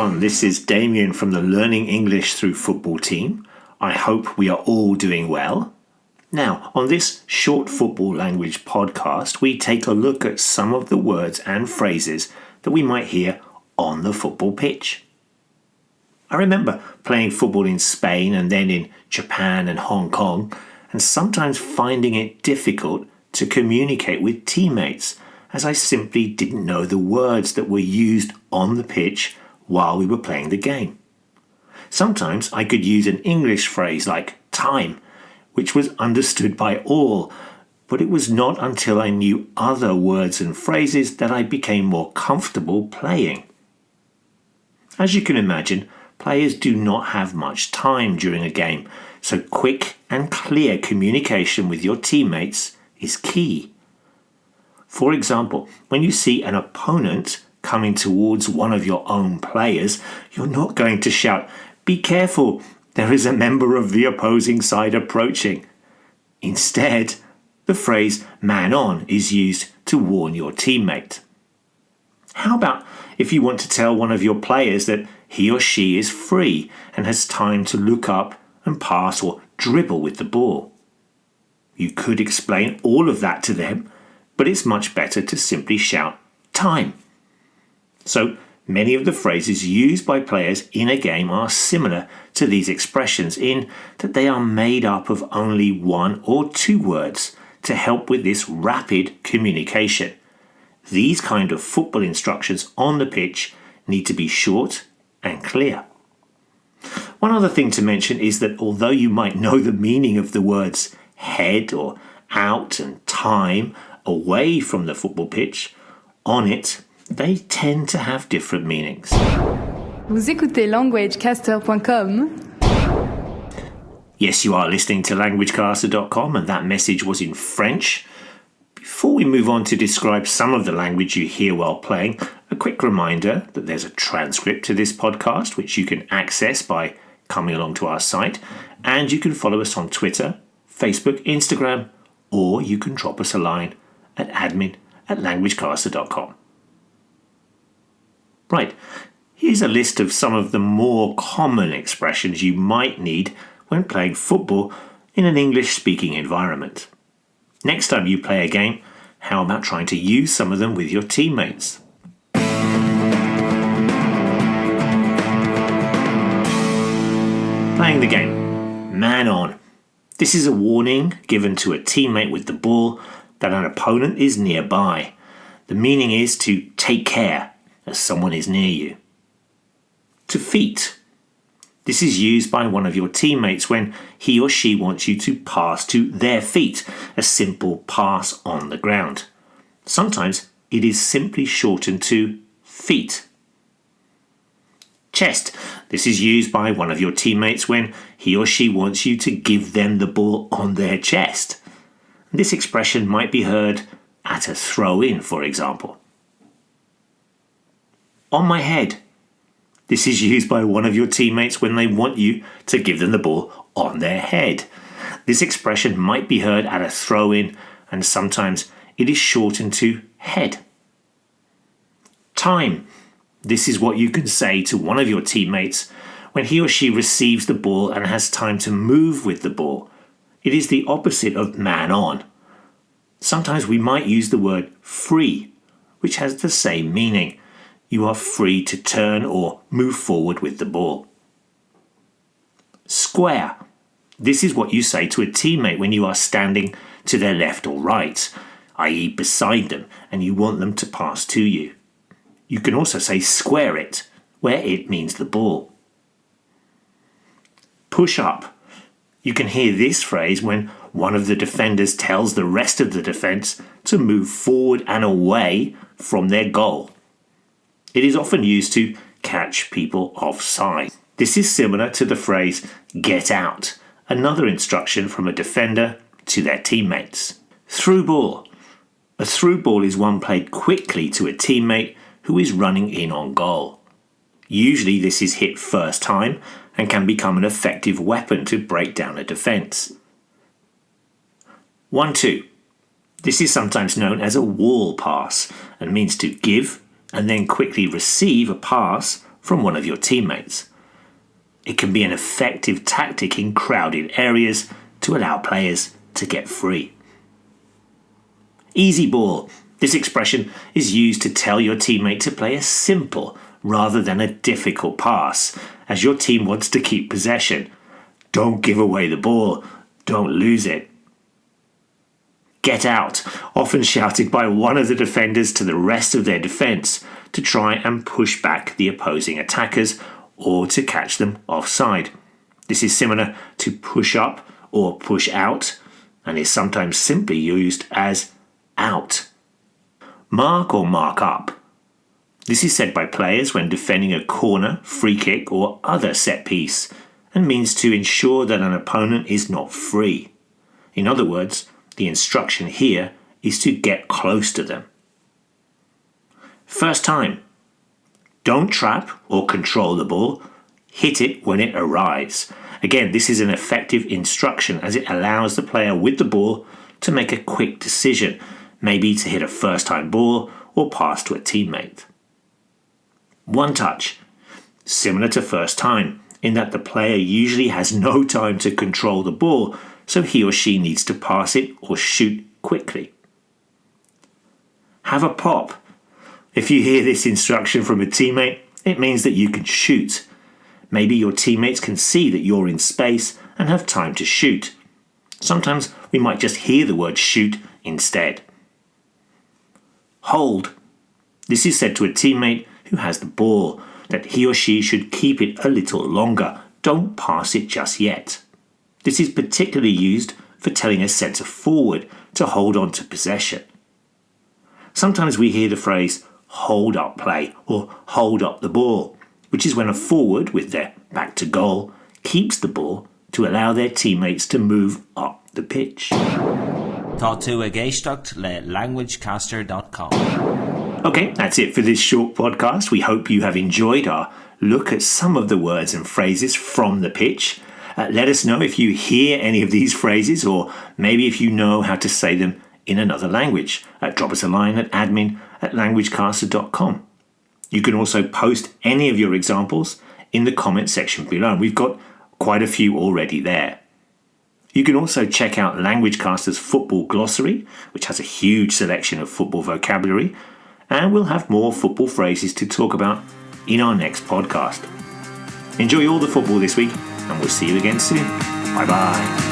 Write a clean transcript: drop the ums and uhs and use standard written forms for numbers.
everyone, this is Damien from the Learning English Through Football team. I hope we are all doing well. Now, on this short football language podcast, we take a look at some of the words and phrases that we might hear on the football pitch. I remember playing football in Spain and then in Japan and Hong Kong, and sometimes finding it difficult to communicate with teammates as I simply didn't know the words that were used on the pitch while we were playing the game. Sometimes I could use an English phrase like time, which was understood by all, but it was not until I knew other words and phrases that I became more comfortable playing. As you can imagine, players do not have much time during a game, so quick and clear communication with your teammates is key. For example, when you see an opponent coming towards one of your own players, you're not going to shout, "Be careful, there is a member of the opposing side approaching." Instead, the phrase "man on" is used to warn your teammate. How about if you want to tell one of your players that he or she is free and has time to look up and pass or dribble with the ball? You could explain all of that to them, but it's much better to simply shout "time." So many of the phrases used by players in a game are similar to these expressions in that they are made up of only one or two words to help with this rapid communication. These kind of football instructions on the pitch need to be short and clear. One other thing to mention is that although you might know the meaning of the words head or out and time away from the football pitch, on it, they tend to have different meanings. Vous écoutez languagecaster.com. Yes, you are listening to languagecaster.com, and that message was in French. Before we move on to describe some of the language you hear while playing, a quick reminder that there's a transcript to this podcast which you can access by coming along to our site, and you can follow us on Twitter, Facebook, Instagram, or you can drop us a line at admin@languagecaster.com. Right, here's a list of some of the more common expressions you might need when playing football in an English-speaking environment. Next time you play a game, how about trying to use some of them with your teammates? Playing the game. Man on. This is a warning given to a teammate with the ball that an opponent is nearby. The meaning is to take care as someone is near you. To feet. This is used by one of your teammates when he or she wants you to pass to their feet, a simple pass on the ground. Sometimes it is simply shortened to feet. Chest. This is used by one of your teammates when he or she wants you to give them the ball on their chest. This expression might be heard at a throw-in, for example. On my head. This is used by one of your teammates when they want you to give them the ball on their head. This expression might be heard at a throw-in, and sometimes it is shortened to head. Time. This is what you can say to one of your teammates when he or she receives the ball and has time to move with the ball. It is the opposite of man on. Sometimes we might use the word free, which has the same meaning. You are free to turn or move forward with the ball. Square. This is what you say to a teammate when you are standing to their left or right, i.e. beside them, and you want them to pass to you. You can also say square it, where it means the ball. Push up. You can hear this phrase when one of the defenders tells the rest of the defence to move forward and away from their goal. It is often used to catch people offside. This is similar to the phrase get out, another instruction from a defender to their teammates. Through ball. A through ball is one played quickly to a teammate who is running in on goal. Usually this is hit first time and can become an effective weapon to break down a defence. 1-2. This is sometimes known as a wall pass and means to give and then quickly receive a pass from one of your teammates. It can be an effective tactic in crowded areas to allow players to get free. Easy ball. This expression is used to tell your teammate to play a simple rather than a difficult pass, as your team wants to keep possession. Don't give away the ball. Don't lose it. Get out, often shouted by one of the defenders to the rest of their defence to try and push back the opposing attackers or to catch them offside. This is similar to push up or push out and is sometimes simply used as out. Mark or mark up. This is said by players when defending a corner, free kick or other set piece and means to ensure that an opponent is not free. In other words, the instruction here is to get close to them. First time. Don't trap or control the ball. Hit it when it arrives. Again, this is an effective instruction as it allows the player with the ball to make a quick decision, maybe to hit a first-time ball or pass to a teammate. One touch. Similar to first time, in that the player usually has no time to control the ball, so he or she needs to pass it or shoot quickly. Have a pop. If you hear this instruction from a teammate, it means that you can shoot. Maybe your teammates can see that you're in space and have time to shoot. Sometimes we might just hear the word shoot instead. Hold. This is said to a teammate who has the ball, that he or she should keep it a little longer. Don't pass it just yet. This is particularly used for telling a centre forward to hold on to possession. Sometimes we hear the phrase hold up play or hold up the ball, which is when a forward with their back to goal keeps the ball to allow their teammates to move up the pitch. Tá tú a géisteacht le languagecaster.com. Okay, that's it for this short podcast. We hope you have enjoyed our look at some of the words and phrases from the pitch. Let us know if you hear any of these phrases or maybe if you know how to say them in another language. Drop us a line at admin@languagecaster.com. You can also post any of your examples in the comment section below. We've got quite a few already there. You can also check out LanguageCaster's football glossary, which has a huge selection of football vocabulary, and we'll have more football phrases to talk about in our next podcast. Enjoy all the football this week, and we'll see you again soon. Bye bye.